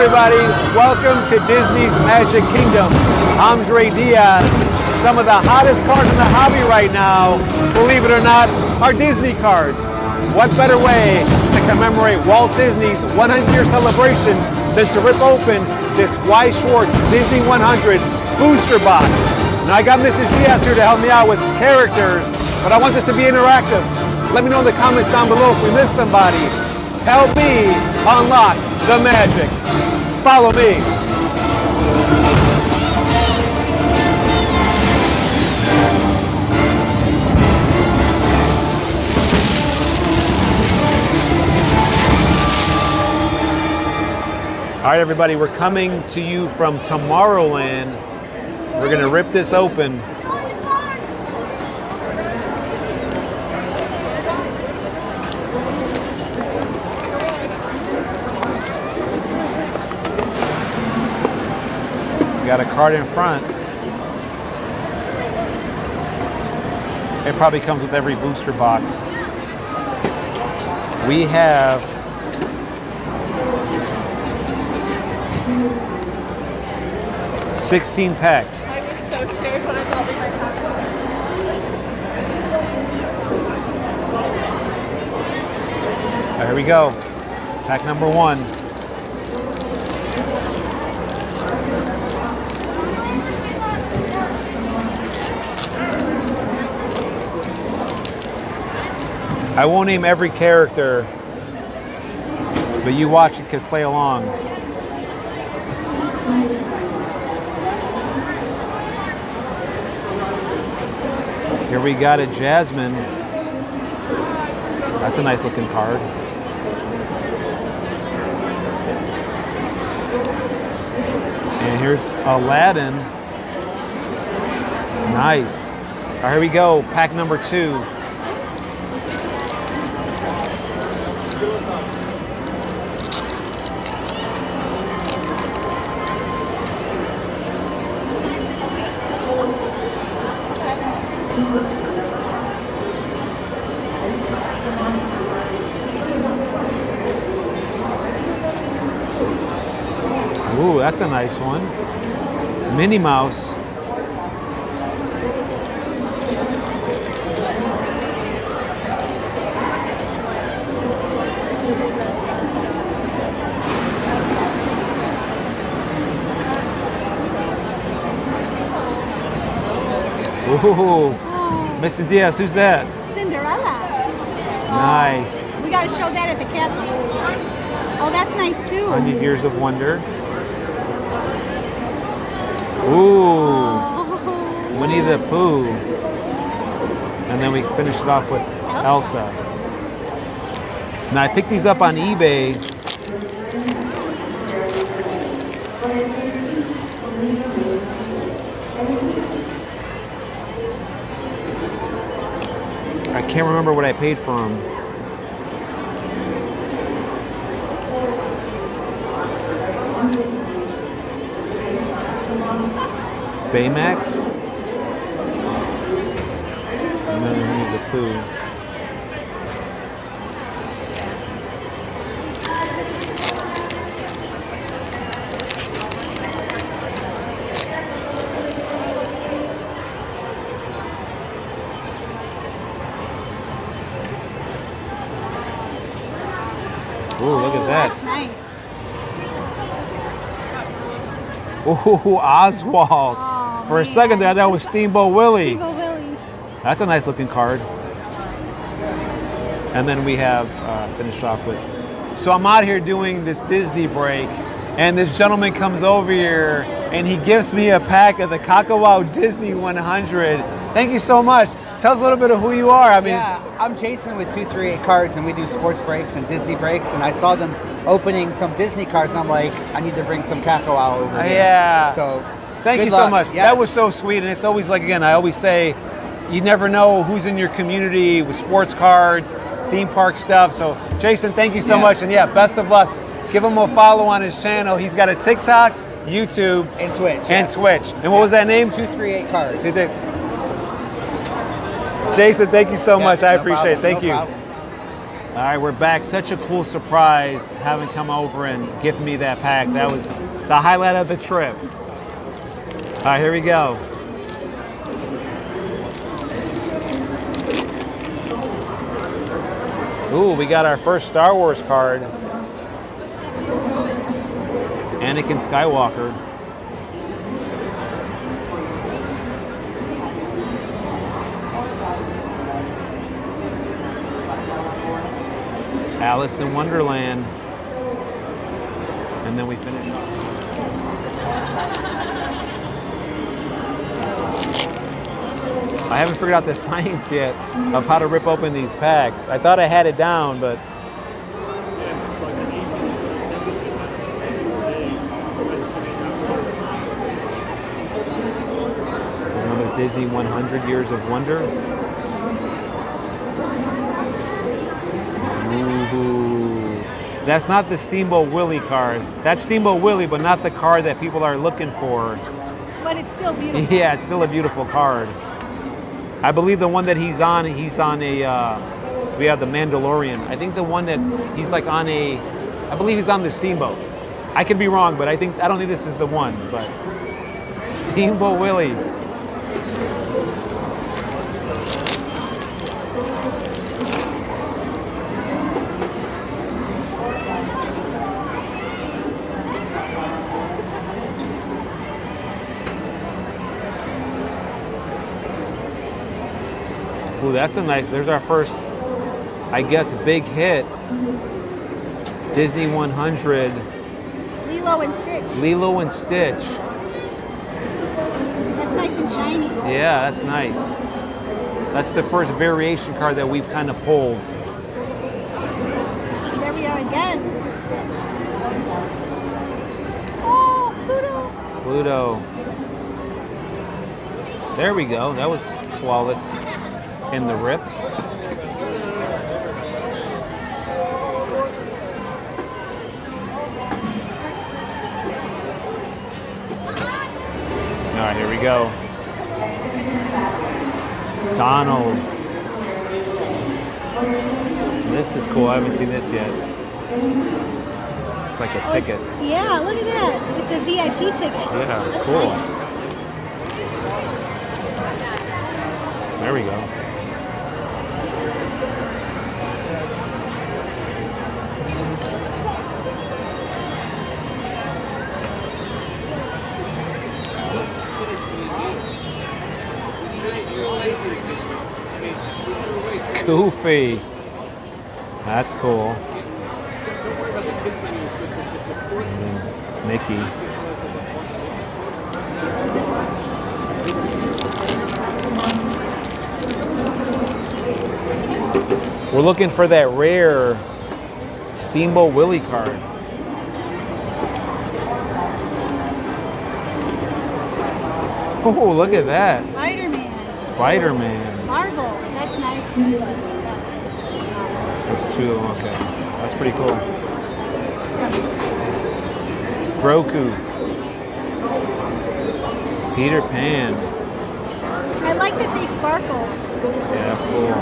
everybody. Welcome to Disney's Magic Kingdom. I'm Dre Diaz. Some of the hottest cards in the hobby right now, believe it or not, are Disney cards. What better way to commemorate Walt Disney's 100-year celebration than to rip open this Weiss Schwarz Disney 100 booster box. Now I got Mrs. Diaz here to help me out with characters, but I want this to be interactive. Let me know in the comments down below if we missed somebody. Help me unlock the magic. Follow me. All right, everybody, we're coming to you from Tomorrowland. We're gonna rip this open. Got a card in front. It probably comes with every booster box. We have $16 packs. I was so scared when I thought we might have All right, here we go. Pack number 1. I won't name every character, but you watch it, could play along. Here we got a Jasmine. That's a nice looking card. And here's Aladdin. Nice. All right, here we go. Pack number 2. Ooh, that's a nice one. Minnie Mouse. Ooh, Mrs. Diaz, who's that? Cinderella. Nice. We got to show that at the castle. Oh, that's nice too. 100 Years of Wonder. Ooh, Winnie the Pooh. And then we finish it off with Elsa. Now I picked these up on eBay. I can't remember what I paid for them. Baymax. And then we need the Pooh. Ooh, look at that. That's nice. Ooh, Oswald. Oh, For a second there, that was Steamboat Willie. Steamboat Willie. That's a nice looking card. And then we have finished off with. So I'm out here doing this Disney break, and this gentleman comes over here and he gives me a pack of the Kakao Disney 100. Thank you so much. Tell us a little bit of who you are. I mean, yeah, I'm Jason with 238 Cards, and we do sports breaks and Disney breaks. And I saw them opening some Disney cards, and I'm like, I need to bring some Kakao over here. Yeah. So thank you luck. so much. Yes. That was so sweet, and it's always like, again, I always say, you never know who's in your community with sports cards, theme park stuff. So Jason, thank you so much, and yeah, best of luck. Give him a follow on his channel. He's got a TikTok, YouTube, and Twitch. And yes. Twitch. And what was that name? 238 Cards. Jason, thank you so much. I appreciate it. Thank you. Problem. All right, we're back. Such a cool surprise having come over and gift me that pack. That was the highlight of the trip. All right, here we go. Ooh, we got our first Star Wars card. Anakin Skywalker. Alice in Wonderland. And then we finish off. I haven't figured out the science yet of how to rip open these packs. I thought I had it down, but there's another Disney 100 Years of Wonder. Ooh. That's not the Steamboat Willie card. That's Steamboat Willie, but not the card that people are looking for. But it's still beautiful. Yeah, it's still a beautiful card. I believe the one that he's on a, we have the Mandalorian. I think the one that he's like on a, I believe he's on the Steamboat. I could be wrong, but I don't think this is the one, but Steamboat Willie. Ooh, that's a nice, there's our first, I guess, big hit. Disney 100. Lilo and Stitch. Lilo and Stitch. That's nice and shiny. Yeah, that's nice. That's the first variation card that we've kind of pulled. There we are again. Stitch. Oh, Pluto. Pluto. There we go. That was flawless in the rip. All right, here we go. Donald. This is cool. I haven't seen this yet. It's like a ticket. Yeah, look at that. It's a VIP ticket. Yeah, That's cool. Nice. There we go. Goofy. That's cool. Mickey. We're looking for that rare Steamboat Willie card. Oh, look at that. Spider-Man. Spider-Man. Marvel. That's nice. That's two. Okay. That's pretty cool. Roku. Peter Pan. I like that they sparkle. Yeah, that's cool.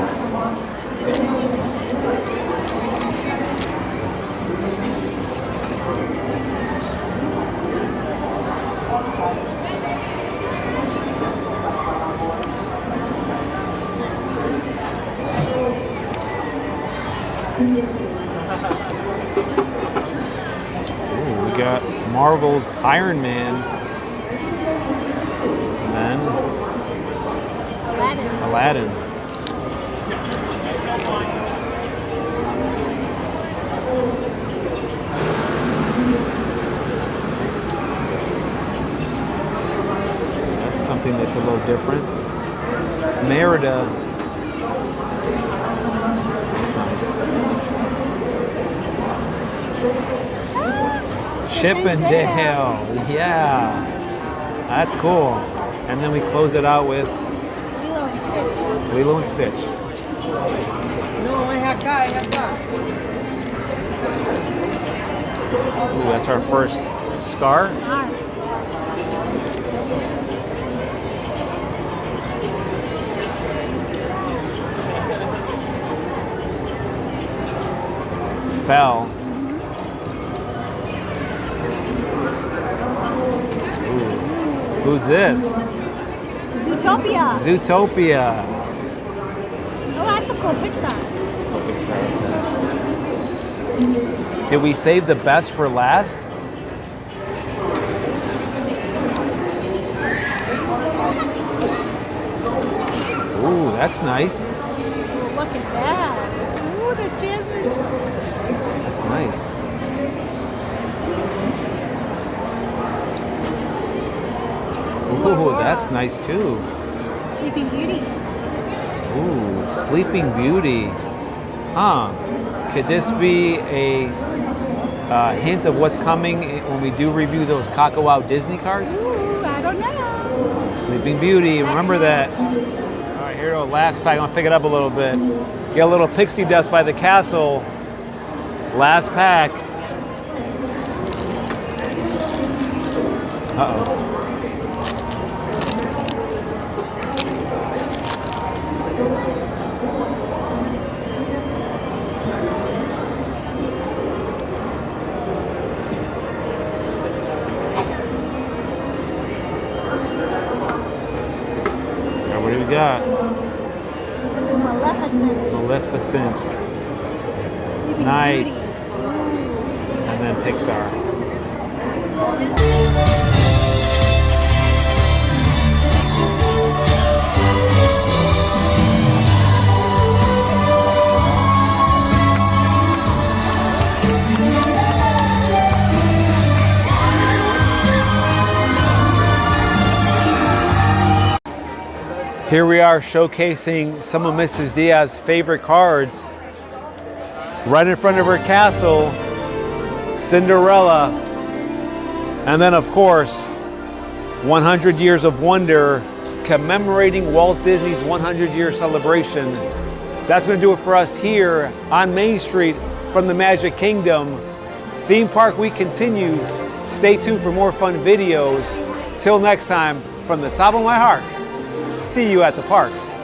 Ooh, we got Marvel's Iron Man. And then Aladdin. That's something that's a little different. Merida. Chip and Dale. Yeah. That's cool. And then we close it out with Lilo and Stitch. Ooh, that's our first Scar. bell. Ooh. Who's this? Zootopia. Zootopia. Oh, that's a cool Pixar. Let's go Pixar. Did we save the best for last? Ooh, that's nice. Oh, look at that. Ooh, there's Jasmine. That's nice. Ooh, that's nice too. Sleeping Beauty. Ooh, Sleeping Beauty. Huh. Could this be a hint of what's coming when we do review those Kako Out Disney cards? Ooh, I don't know. Sleeping Beauty, remember that. All right, here we go, last pack. I'm gonna pick it up a little bit. Get a little pixie dust by the castle. Last pack. Uh-oh. What do we got? Maleficent. Maleficent. Sleeping Nice. Beauty. And then Pixar. Here we are showcasing some of Mrs. Diaz's favorite cards. Right in front of her castle, Cinderella. And then of course, 100 Years of Wonder, commemorating Walt Disney's 100-year celebration. That's gonna do it for us here on Main Street from the Magic Kingdom. Theme Park Week continues. Stay tuned for more fun videos. Till next time, from the top of my heart, see you at the parks.